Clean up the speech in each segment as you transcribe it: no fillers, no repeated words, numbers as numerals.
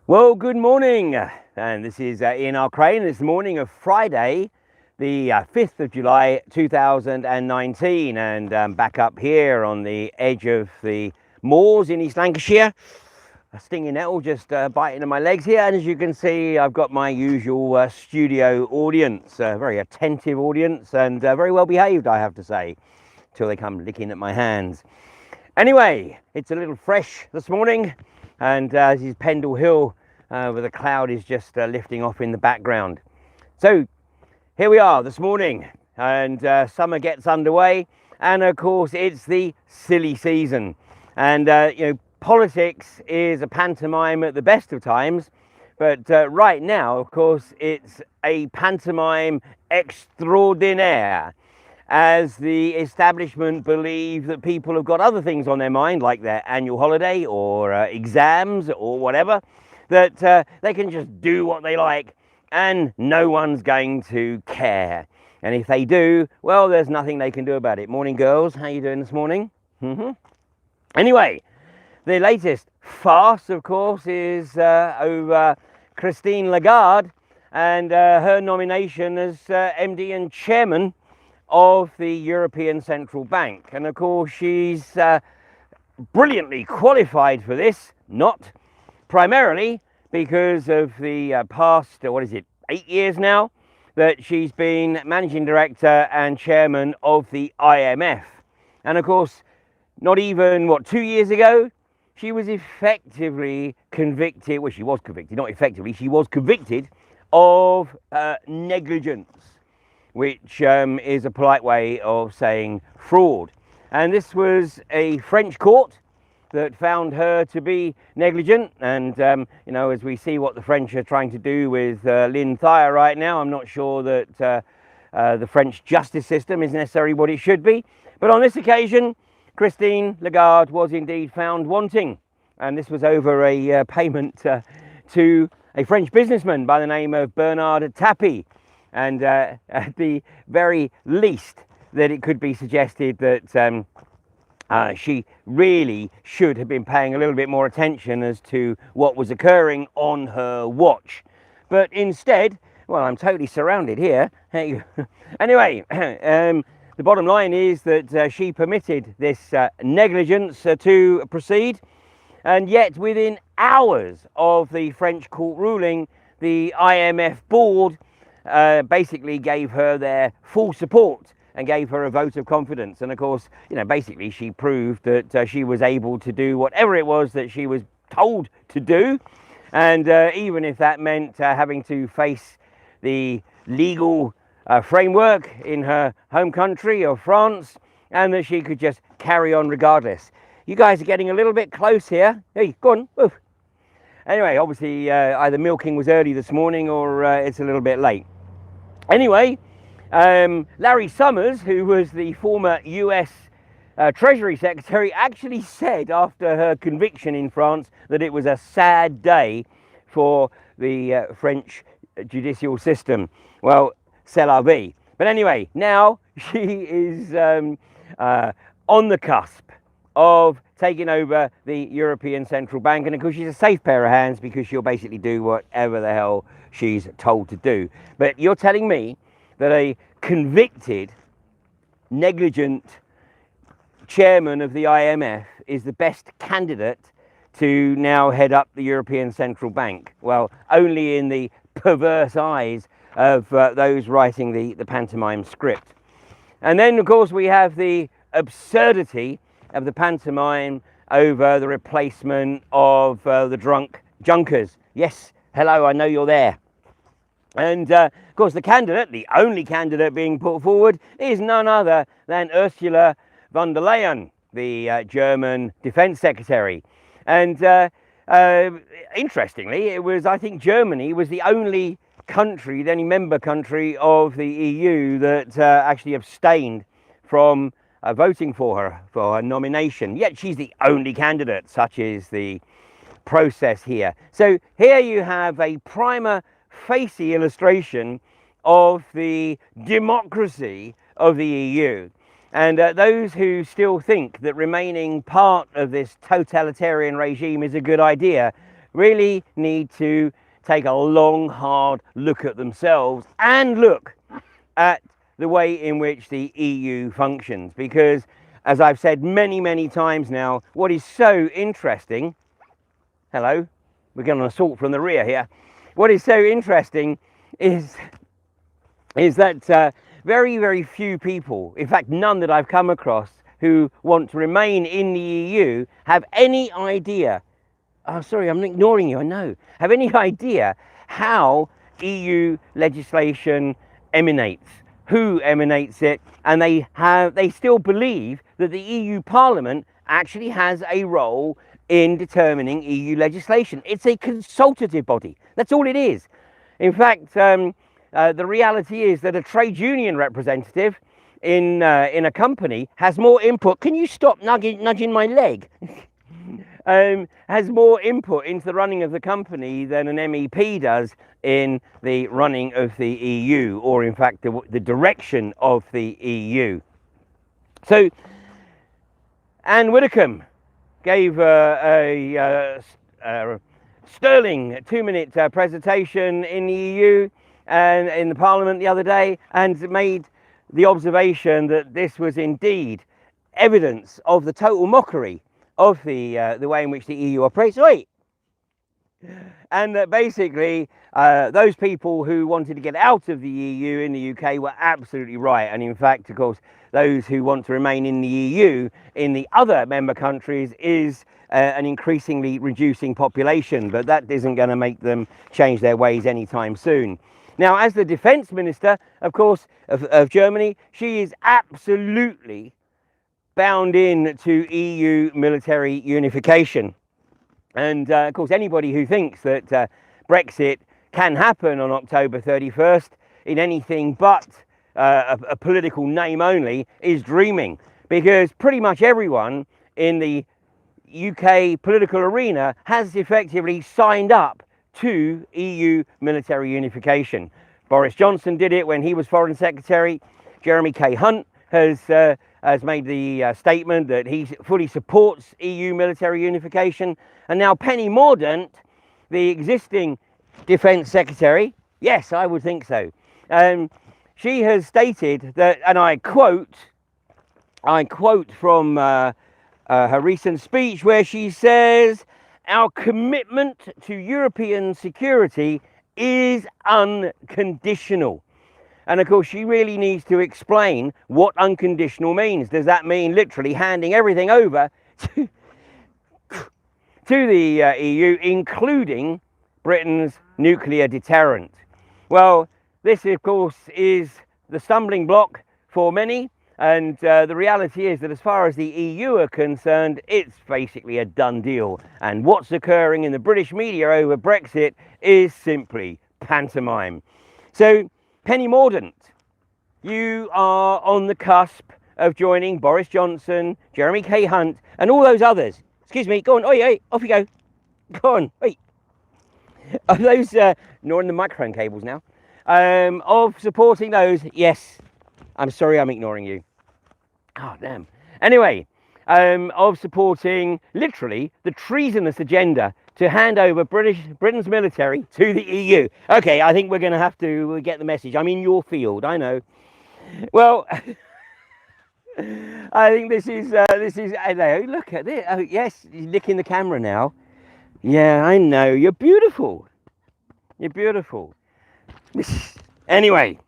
Well, good morning, and this is Ian R. Crane. It's the morning of Friday, the 5th of July 2019, and I'm back up here on the edge of the moors in East Lancashire. A stinging nettle just biting on my legs here, and as you can see, I've got my usual studio audience, a very attentive audience, and very well behaved, I have to say, till they come licking at my hands. Anyway, it's a little fresh this morning, and this is Pendle Hill, where the cloud is just lifting off in the background. So here we are this morning, and summer gets underway, and of course it's the silly season, and politics is a pantomime at the best of times, but right now, of course, it's a pantomime extraordinaire, as the establishment believe that people have got other things on their mind, like their annual holiday or exams or whatever, that they can just do what they like and no one's going to care. And if they do, well, there's nothing they can do about it. Morning, girls. How you doing this morning? Anyway, the latest farce, of course, is over Christine Legarde and her nomination as MD and chairman of the European Central Bank. And of course, she's brilliantly qualified for this, not primarily because of the past, 8 years now, that she's been managing director and chairman of the IMF. And of course, not even, 2 years ago, she was effectively convicted, well, she was convicted, not effectively, she was convicted of negligence, which is a polite way of saying fraud. And this was a French court that found her to be negligent. And, as we see what the French are trying to do with Lynn Thayer right now, I'm not sure that the French justice system is necessarily what it should be. But on this occasion, Christine Lagarde was indeed found wanting. And this was over a payment to a French businessman by the name of Bernard Tapie. And at the very least, that it could be suggested that she really should have been paying a little bit more attention as to what was occurring on her watch. But instead, well, I'm totally surrounded here. Anyway, the bottom line is that she permitted this negligence to proceed, and yet within hours of the French court ruling, the IMF board basically gave her their full support and gave her a vote of confidence. And of course, basically she proved that she was able to do whatever it was that she was told to do. And even if that meant having to face the legal framework in her home country of France, and that she could just carry on regardless. You guys are getting a little bit close here. Hey, go on, move. Anyway, obviously either milking was early this morning or it's a little bit late. Anyway, Larry Summers, who was the former US Treasury Secretary, actually said after her conviction in France that it was a sad day for the French judicial system. Well, c'est la vie. But anyway, now she is on the cusp of taking over the European Central Bank, and of course she's a safe pair of hands because she'll basically do whatever the hell she's told to do. But you're telling me that a convicted, negligent chairman of the IMF is the best candidate to now head up the European Central Bank? Well, only in the perverse eyes of those writing the pantomime script. And then, of course, we have the absurdity of the pantomime over the replacement of the drunk Junkers. Yes, hello, I know you're there. And of course, the candidate, the only candidate being put forward, is none other than Ursula Von Der Leyen, the German Defense Secretary. And interestingly, it was, I think, Germany was the only country, the only member country of the EU that actually abstained from voting for her nomination. Yet she's the only candidate. Such is the process here. So here you have a prima facie illustration of the democracy of the EU. And those who still think that remaining part of this totalitarian regime is a good idea really need to take a long, hard look at themselves and look at the way in which the EU functions. Because, as I've said many, many times now, what is so interesting, hello, we're getting an assault from the rear here. What is so interesting is that very, very few people, in fact none that I've come across, who want to remain in the EU have any idea, oh sorry, I'm ignoring you, I know, have any idea how EU legislation emanates, who emanates it, and they still believe that the EU Parliament actually has a role in determining EU legislation. It's a consultative body, that's all it is. In fact, the reality is that a trade union representative in a company has more input. Can you stop nudging my leg? Has more input into the running of the company than an MEP does in the running of the EU, or in fact the direction of the EU. So Anne Widdecombe gave a sterling 2-minute presentation in the EU and in the Parliament the other day, and made the observation that this was indeed evidence of the total mockery of the way in which the EU operates. Wait. And that basically those people who wanted to get out of the EU in the UK were absolutely right. And in fact, of course, those who want to remain in the EU in the other member countries is an increasingly reducing population, but that isn't going to make them change their ways anytime soon. Now, as the defence minister, of course, of Germany, she is absolutely bound in to EU military unification. And of course, anybody who thinks that Brexit can happen on October 31st in anything but a political name only is dreaming, because pretty much everyone in the UK political arena has effectively signed up to EU military unification. Boris Johnson did it when he was Foreign Secretary. Jeremy K. Hunt has made the statement that he fully supports EU military unification. And now Penny Mordaunt, the existing Defence Secretary, yes, I would think so, she has stated that, and I quote from her recent speech, where she says, "Our commitment to European security is unconditional." And of course, she really needs to explain what unconditional means. Does that mean literally handing everything over to the EU, including Britain's nuclear deterrent? Well, this, of course, is the stumbling block for many. And the reality is that as far as the EU are concerned, it's basically a done deal. And what's occurring in the British media over Brexit is simply pantomime. So, Penny Mordaunt, you are on the cusp of joining Boris Johnson, Jeremy K. Hunt, and all those others. Excuse me, go on, oi, off you go. Go on, wait. Of those, ignoring the microphone cables now, of supporting those, yes, I'm sorry I'm ignoring you. Oh, damn. Anyway, of supporting literally the treasonous agenda to hand over Britain's military to the EU. Okay, I think we're going to have to get the message. I'm in your field, I know. Well, I think this is look at this. Oh, yes, he's licking the camera now. Yeah, I know. You're beautiful. You're beautiful. Anyway,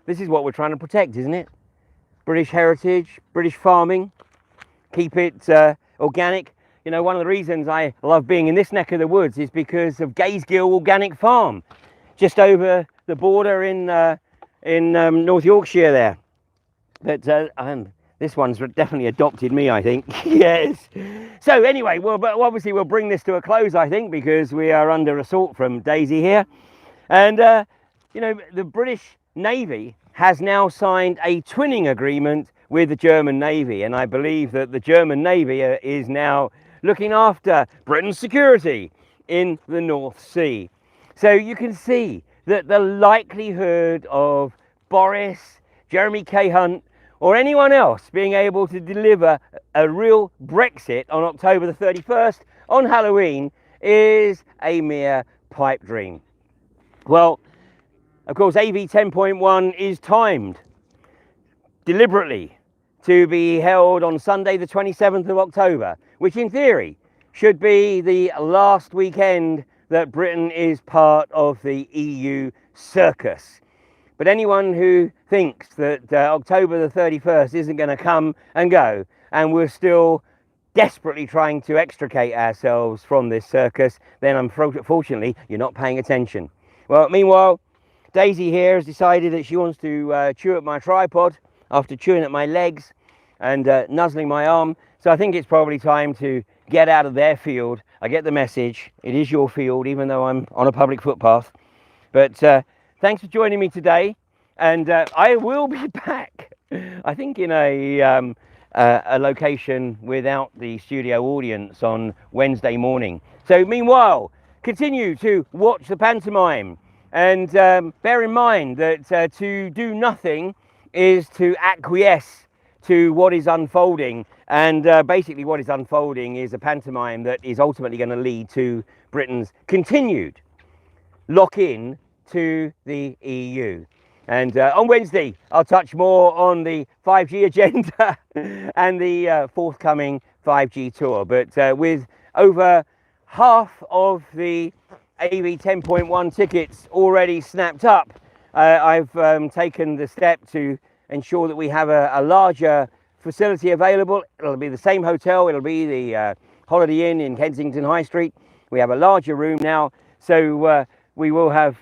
this is what we're trying to protect, isn't it? British heritage, British farming, keep it organic. You know, one of the reasons I love being in this neck of the woods is because of Gazegill Organic Farm, just over the border in North Yorkshire there. But this one's definitely adopted me, I think. Yes. So anyway, well, but obviously we'll bring this to a close, I think, because we are under assault from Daisy here. And, you know, the British Navy has now signed a twinning agreement with the German Navy. And I believe that the German Navy is now looking after Britain's security in the North Sea. So you can see that the likelihood of Boris, Jeremy K. Hunt, or anyone else being able to deliver a real Brexit on October the 31st on Halloween is a mere pipe dream. Well, of course, AV 10.1 is timed deliberately to be held on Sunday the 27th of October, which in theory should be the last weekend that Britain is part of the EU circus. But anyone who thinks that October the 31st isn't going to come and go, and we're still desperately trying to extricate ourselves from this circus, then unfortunately you're not paying attention. Well, meanwhile, Daisy here has decided that she wants to chew at my tripod after chewing at my legs and nuzzling my arm. So I think it's probably time to get out of their field. I get the message. It is your field, even though I'm on a public footpath. But thanks for joining me today. And I will be back, I think, in a location without the studio audience on Wednesday morning. So meanwhile, continue to watch the pantomime. And bear in mind that to do nothing is to acquiesce to what is unfolding. And basically what is unfolding is a pantomime that is ultimately going to lead to Britain's continued lock-in to the EU. And on Wednesday, I'll touch more on the 5G agenda and the forthcoming 5G tour. But with over half of the AV 10.1 tickets already snapped up, I've taken the step to ensure that we have a larger facility available. It'll be the same hotel. It'll be the Holiday Inn in Kensington High Street. We have a larger room now, so we will have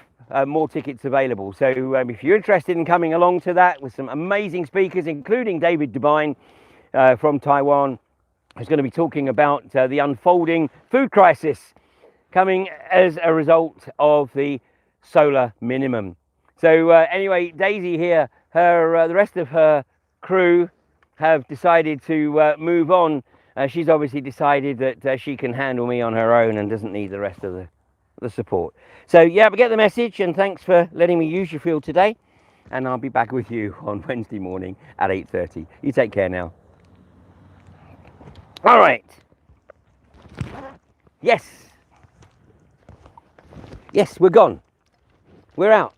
more tickets available. So if you're interested in coming along to that with some amazing speakers, including David Devine from Taiwan, who's going to be talking about the unfolding food crisis coming as a result of the solar minimum. So anyway, Daisy here, the rest of her crew have decided to move on. She's obviously decided that she can handle me on her own and doesn't need the rest of the support. So yeah, but get the message, and thanks for letting me use your field today. And I'll be back with you on Wednesday morning at 8:30. You take care now. All right. Yes, we're gone. We're out.